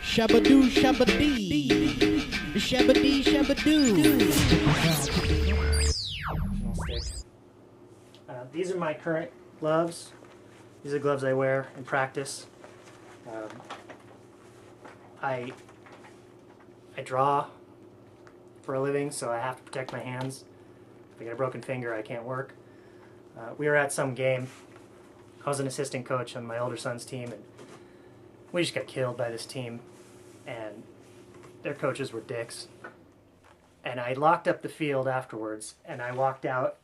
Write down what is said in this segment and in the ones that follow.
Shabadoo, shabadee. Shabadee, shabadoo. These are my current gloves. These are gloves I wear in practice. I draw for a living, so I have to protect my hands. If I get a broken finger, I can't work. We were at some game. I was an assistant coach on my older son's team, and we just got killed by this team, and their coaches were dicks. And I locked up the field afterwards, and I walked out.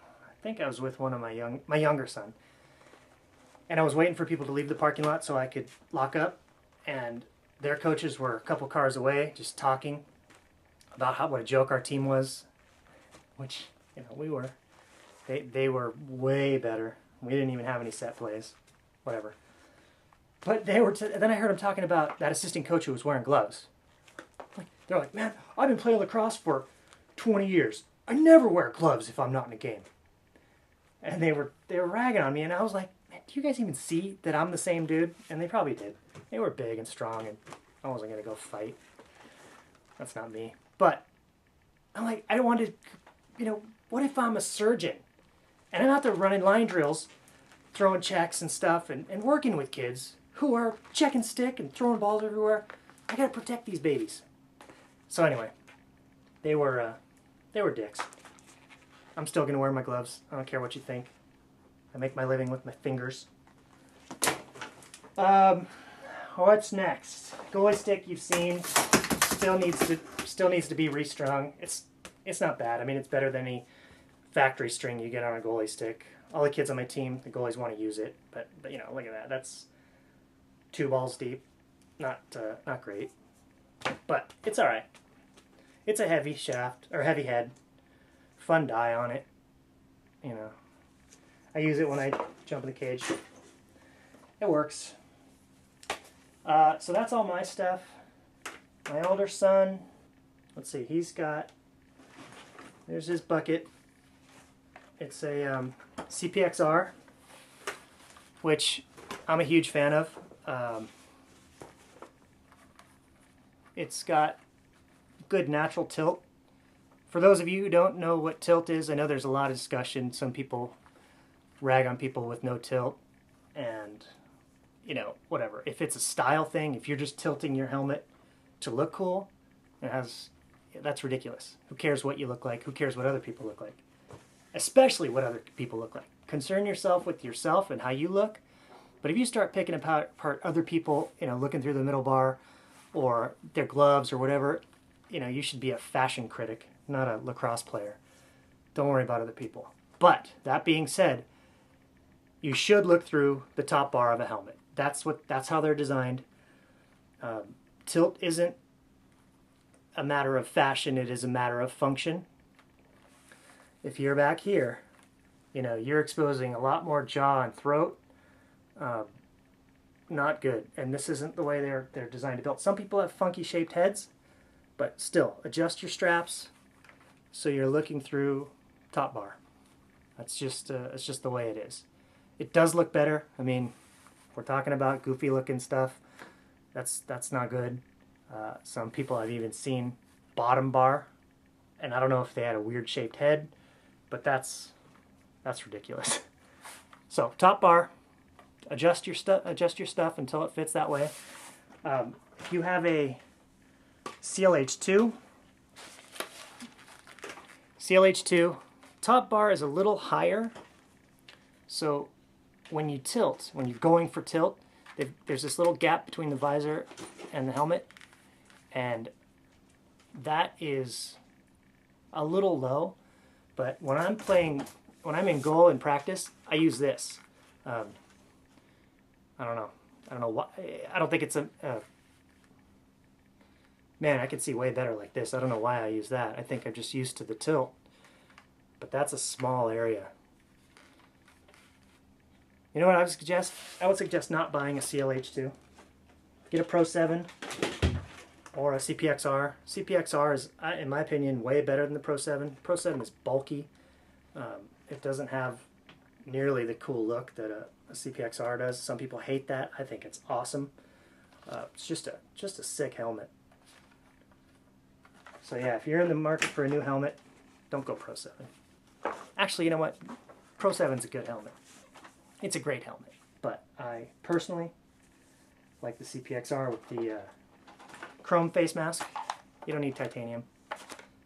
I think I was with one of my younger son, and I was waiting for people to leave the parking lot so I could lock up, and their coaches were a couple cars away just talking about what a joke our team was, which, you know, we were. They were way better. We didn't even have any set plays, whatever. But they were. Then I heard them talking about that assistant coach who was wearing gloves. They're like, man, I've been playing lacrosse for 20 years. I never wear gloves if I'm not in a game. And they were ragging on me, and I was like, man, do you guys even see that I'm the same dude? And they probably did. They were big and strong, and I wasn't gonna go fight. That's not me. But I'm like, I wanted, you know, what if I'm a surgeon? And I'm out there running line drills, throwing checks and stuff, and working with kids who are checking stick and throwing balls everywhere. I gotta protect these babies. So anyway, they were dicks. I'm still gonna wear my gloves. I don't care what you think. I make my living with my fingers. What's next? Goalie stick you've seen. Still needs to be restrung. It's not bad. I mean, it's better than any factory string you get on a goalie stick. All the kids on my team, the goalies want to use it, but you know, look at that. That's 2 balls deep. Not great, but it's all right. It's a heavy shaft or heavy head. Fun die on it. You know, I use it when I jump in the cage. It works. So that's all my stuff. My older son, let's see, there's his bucket. It's a CPXR, which I'm a huge fan of. It's got good natural tilt. For those of you who don't know what tilt is, I know there's a lot of discussion. Some people rag on people with no tilt, and, you know, whatever. If it's a style thing, if you're just tilting your helmet to look cool, that's ridiculous. Who cares what you look like? Who cares what other people look like? Especially what other people look like. Concern yourself with yourself and how you look. But if you start picking apart other people, you know, looking through the middle bar or their gloves or whatever, you know, you should be a fashion critic, not a lacrosse player. Don't worry about other people. But that being said, you should look through the top bar of a helmet. That's how they're designed. Tilt isn't a matter of fashion, it is a matter of function. If you're back here, you know, you're exposing a lot more jaw and throat. Not good. And this isn't the way they're designed to build. Some people have funky shaped heads, but still, adjust your straps so you're looking through top bar. It's just the way it is. It does look better. I mean, we're talking about goofy looking stuff. That's not good. Some people I've even seen bottom bar, and I don't know if they had a weird shaped head, but that's ridiculous. So top bar, adjust your stuff until it fits that way. If you have a CLH2, top bar is a little higher, so when you tilt, when you're going for tilt, there's this little gap between the visor and the helmet, and that is a little low. But when I'm in goal in practice, I use this. I don't know why. I don't think it's man, I can see way better like this. I don't know why I use that. I think I'm just used to the tilt. But that's a small area. You know what I would suggest? I would suggest not buying a CLH2. Get a Pro 7 or a CPXR. CPXR is, in my opinion, way better than the Pro 7. Pro 7 is bulky. It doesn't have nearly the cool look that a CPXR does. Some people hate that. I think it's awesome. It's just a sick helmet. So yeah, if you're in the market for a new helmet, don't go Pro 7. Actually, you know what? Pro 7's a good helmet. It's a great helmet. But I personally like the CPXR with the chrome face mask. You don't need titanium.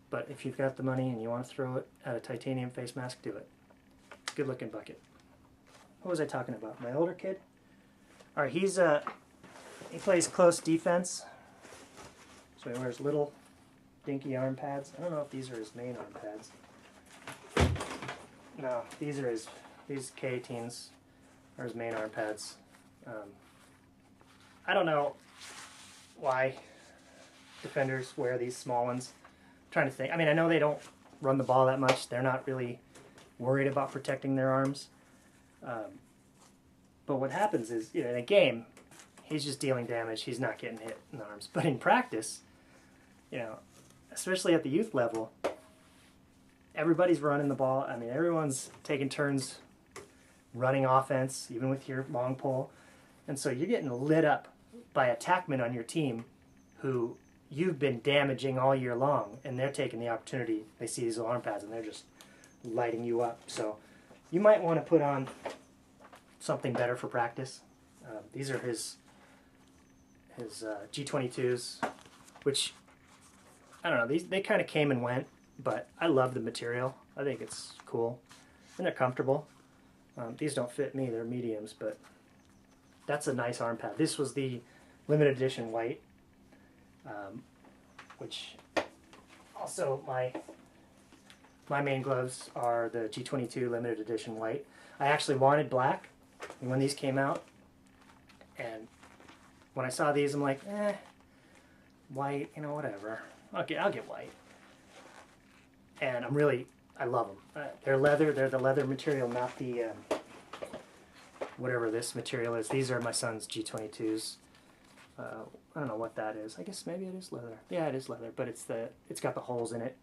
But if you've got the money and you want to throw it at a titanium face mask, do it. Good looking bucket. What was I talking about? My older kid? Alright, he plays close defense. So he wears little dinky arm pads. I don't know if these are his main arm pads. No, these K18s are his main arm pads. I don't know why defenders wear these small ones. I'm trying to think. I mean, I know they don't run the ball that much. They're not really worried about protecting their arms. But what happens is, in a game, he's just dealing damage. He's not getting hit in the arms. But in practice, especially at the youth level, everybody's running the ball. I mean, everyone's taking turns running offense, even with your long pole. And so you're getting lit up by attackmen on your team who you've been damaging all year long, and they're taking the opportunity. They see these little arm pads, and they're just lighting you up. So you might want to put on something better for practice. These are his G22s, which, I don't know, they kind of came and went, but I love the material. I think it's cool, and they're comfortable. These don't fit me, they're mediums, but that's a nice arm pad. This was the limited edition white, which also my main gloves are the G22 limited edition white. I actually wanted black when these came out, and when I saw these, I'm like, white, whatever. I'll get white. And I love them. They're leather. They're the leather material, not the whatever this material is. These are my son's G22s. I don't know what that is. I guess maybe it is leather. Yeah, it is leather, but it's got the holes in it.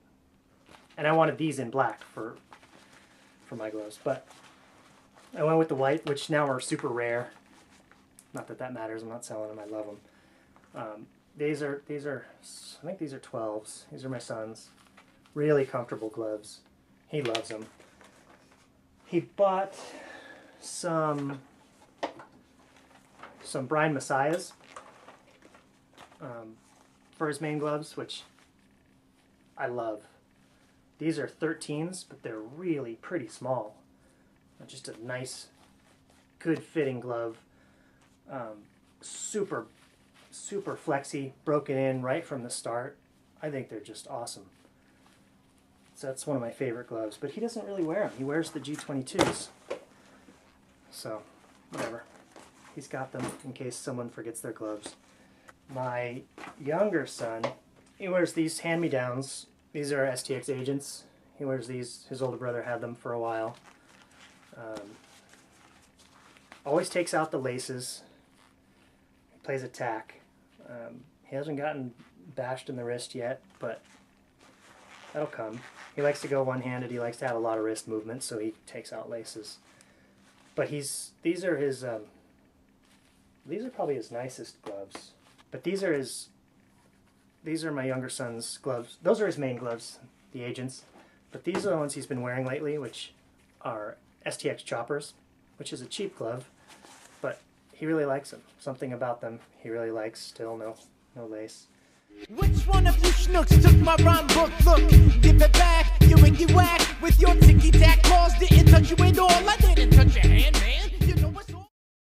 And I wanted these in black for my gloves, but I went with the white, which now are super rare. Not that that matters. I'm not selling them. I love them. These are I think these are 12s. These are my son's. Really comfortable gloves. He loves them. He bought some Brian Messiahs for his main gloves, which I love. These are 13s, but they're really pretty small. Just a nice, good fitting glove. Super flexy, broken in right from the start. I think they're just awesome. So that's one of my favorite gloves, but he doesn't really wear them. He wears the G22s. So, whatever. He's got them in case someone forgets their gloves. My younger son, he wears these hand-me-downs. These are STX Agents. He wears these. His older brother had them for a while. Always takes out the laces. He plays attack. He hasn't gotten bashed in the wrist yet, but that'll come. He likes to go one-handed. He likes to have a lot of wrist movement, so he takes out laces. But these are probably his nicest gloves. But these are my younger son's gloves. Those are his main gloves, the Agents. But these are the ones he's been wearing lately, which are STX Choppers, which is a cheap glove, but he really likes them. Something about them he really likes. Still no lace. Which one of you schnooks took my rhyme book? Look, give